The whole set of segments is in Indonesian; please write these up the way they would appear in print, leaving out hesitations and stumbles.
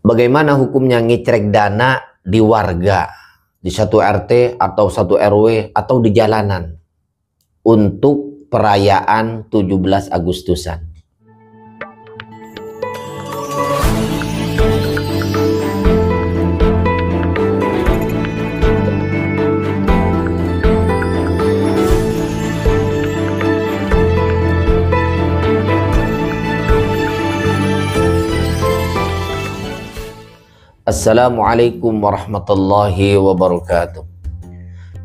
Bagaimana hukumnya ngecrek dana di warga, di satu RT atau satu RW atau di jalanan untuk perayaan 17 Agustusan? Assalamualaikum warahmatullahi wabarakatuh.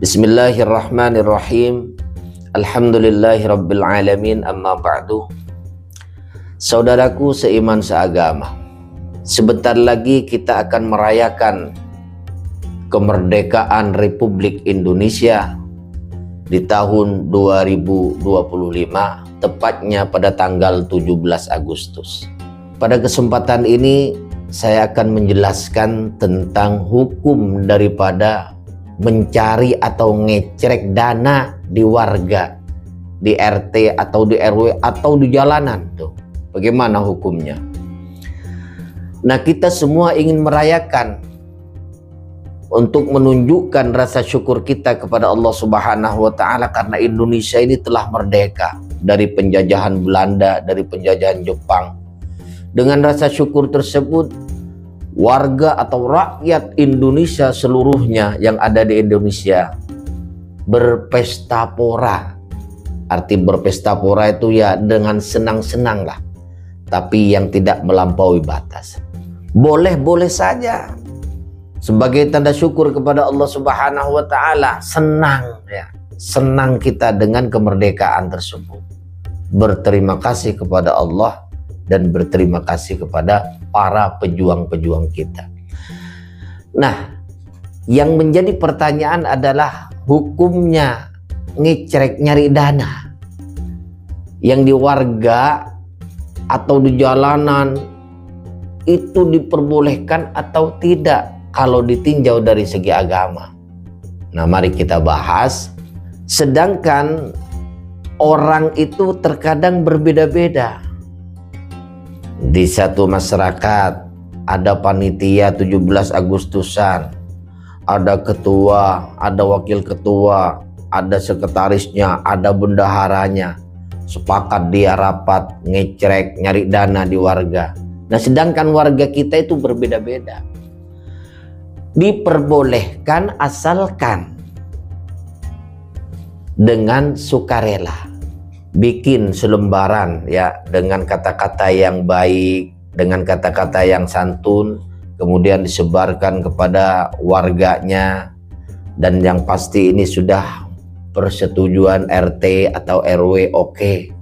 Bismillahirrahmanirrahim. Alhamdulillahirabbil alamin, amma ba'du. Saudaraku seiman seagama, sebentar lagi kita akan merayakan kemerdekaan Republik Indonesia di tahun 2025, tepatnya pada tanggal 17 Agustus. Pada kesempatan ini saya akan menjelaskan tentang hukum daripada mencari atau ngecrek dana di warga, di RT atau di RW atau di jalanan tuh. Bagaimana hukumnya? Nah, kita semua ingin merayakan untuk menunjukkan rasa syukur kita kepada Allah Subhanahu wa taala karena Indonesia ini telah merdeka dari penjajahan Belanda, dari penjajahan Jepang. Dengan rasa syukur tersebut, warga atau rakyat Indonesia seluruhnya yang ada di Indonesia berpesta pora. Arti berpesta pora itu ya dengan senang-senang lah, tapi yang tidak melampaui batas. Boleh-boleh saja sebagai tanda syukur kepada Allah Subhanahu wa taala. Senang ya, senang kita dengan kemerdekaan tersebut. Berterima kasih kepada Allah dan berterima kasih kepada para pejuang-pejuang kita. Nah, yang menjadi pertanyaan adalah hukumnya ngecrek nyari dana yang di warga atau di jalanan itu diperbolehkan atau tidak kalau ditinjau dari segi agama. Nah, mari kita bahas. Sedangkan orang itu terkadang berbeda-beda. Di satu masyarakat ada panitia 17 Agustusan, ada ketua, ada wakil ketua, ada sekretarisnya, ada bendaharanya. Sepakat dia rapat ngecrek nyari dana di warga. Nah, sedangkan warga kita itu berbeda-beda. Diperbolehkan asalkan dengan sukarela. Bikin selembaran ya dengan kata-kata yang baik, dengan kata-kata yang santun, kemudian disebarkan kepada warganya, dan yang pasti ini sudah persetujuan RT atau RW. Oke,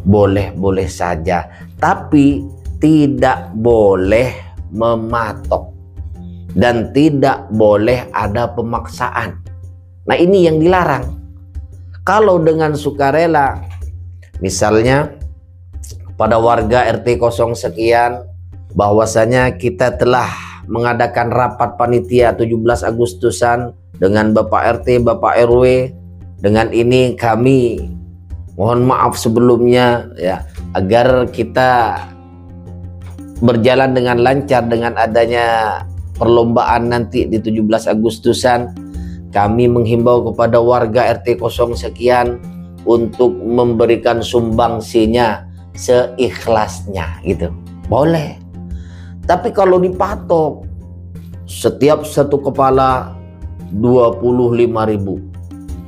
boleh-boleh saja, tapi tidak boleh mematok dan tidak boleh ada pemaksaan. Nah, ini yang dilarang. Kalau dengan sukarela, misalnya pada warga RT 0 sekian, bahwasanya kita telah mengadakan rapat panitia 17 Agustusan dengan Bapak RT, Bapak RW. Dengan ini kami mohon maaf sebelumnya ya, agar kita berjalan dengan lancar dengan adanya perlombaan nanti di 17 Agustusan. Kami menghimbau kepada warga RT 0 sekian untuk memberikan sumbangsinya seikhlasnya gitu. Boleh. Tapi kalau dipatok setiap satu kepala 25.000,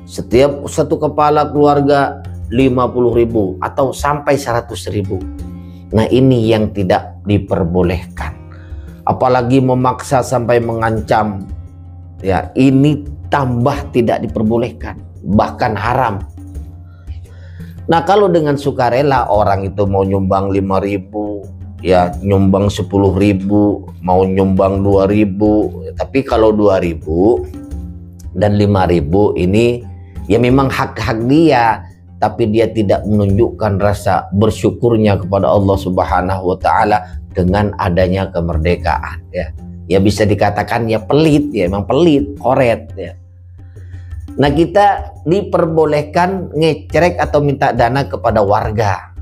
setiap satu kepala keluarga 50.000 atau sampai 100.000. Nah, ini yang tidak diperbolehkan. Apalagi memaksa sampai mengancam. Ya, ini tambah tidak diperbolehkan, bahkan haram. Nah, kalau dengan sukarela orang itu mau nyumbang 5.000, ya nyumbang 10.000, mau nyumbang 2.000, tapi kalau 2.000 dan 5.000 ini ya memang hak-hak dia, tapi dia tidak menunjukkan rasa bersyukurnya kepada Allah Subhanahu wa taala dengan adanya kemerdekaan ya. Ya bisa dikatakan ya pelit, ya emang pelit, koret ya. Nah, kita diperbolehkan ngecrek atau minta dana kepada warga.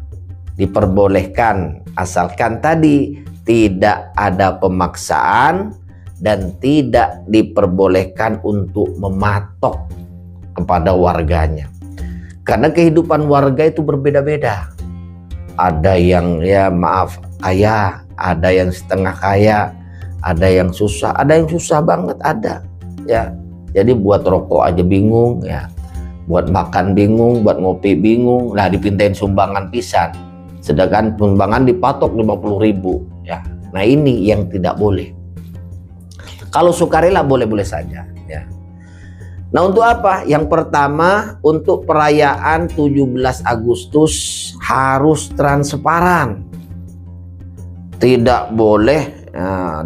Diperbolehkan asalkan tadi tidak ada pemaksaan, dan tidak diperbolehkan untuk mematok kepada warganya. Karena kehidupan warga itu berbeda-beda. Ada yang ya maaf kaya, ada yang setengah kaya, ada yang susah, ada yang susah banget ada. Ya, jadi buat rokok aja bingung ya, buat makan bingung, buat ngopi bingung. Nah, dipintain sumbangan pisan, sedangkan sumbangan dipatok 50.000 ya. Nah, ini yang tidak boleh. Kalau sukarela boleh-boleh saja ya. Nah, untuk apa? Yang pertama, untuk perayaan 17 Agustus harus transparan. Tidak boleh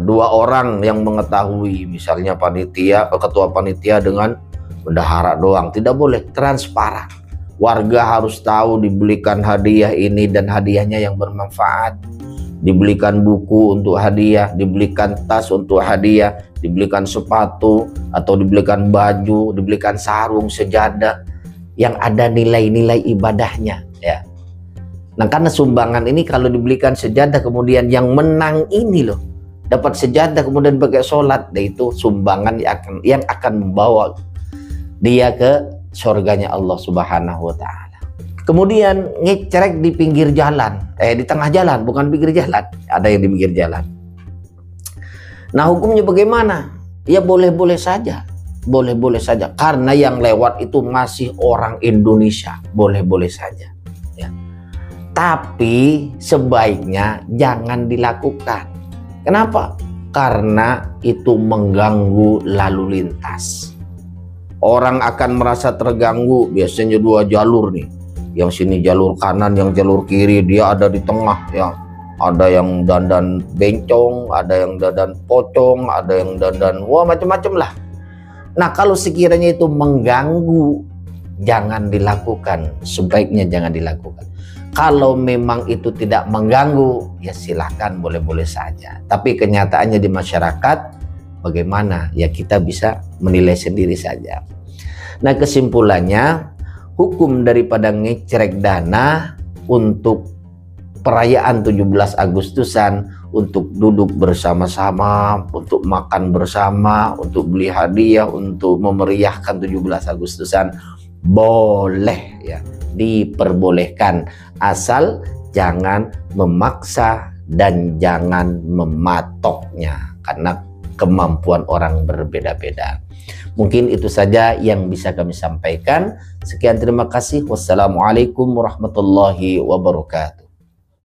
dua orang yang mengetahui, misalnya panitia, ketua panitia dengan bendahara doang. Tidak boleh, transparan. Warga harus tahu dibelikan hadiah ini dan hadiahnya yang bermanfaat. Dibelikan buku untuk hadiah, dibelikan tas untuk hadiah, dibelikan sepatu atau dibelikan baju, dibelikan sarung, sejadah yang ada nilai-nilai ibadahnya ya. Nah, karena sumbangan ini kalau dibelikan sejadah kemudian yang menang ini loh dapat sejadah kemudian pakai sholat, nah itu sumbangan yang akan membawa dia ke surganya Allah Subhanahu wa Ta'ala. Kemudian ngecrek di pinggir jalan, di tengah jalan, bukan pinggir jalan, ada yang di pinggir jalan. Nah, hukumnya bagaimana? Ya boleh-boleh saja, boleh-boleh saja, karena yang lewat itu masih orang Indonesia, boleh-boleh saja. Ya. Tapi sebaiknya jangan dilakukan. Kenapa? Karena itu mengganggu lalu lintas. Orang akan merasa terganggu, biasanya dua jalur nih. Yang sini jalur kanan, yang jalur kiri, dia ada di tengah ya. Ada yang dandan bencong, ada yang dandan pocong, ada yang dandan wah macam-macam lah. Nah, kalau sekiranya itu mengganggu, jangan dilakukan. Sebaiknya jangan dilakukan. Kalau memang itu tidak mengganggu, ya silahkan, boleh-boleh saja. Tapi kenyataannya di masyarakat bagaimana? Ya kita bisa menilai sendiri saja. Nah, kesimpulannya, hukum daripada ngecrek dana untuk perayaan 17 Agustusan, untuk duduk bersama-sama, untuk makan bersama, untuk beli hadiah, untuk memeriahkan 17 Agustusan, boleh ya, diperbolehkan, asal jangan memaksa dan jangan mematoknya, karena kemampuan orang berbeda-beda. Mungkin itu saja yang bisa kami sampaikan. Sekian, terima kasih. Wassalamualaikum warahmatullahi wabarakatuh.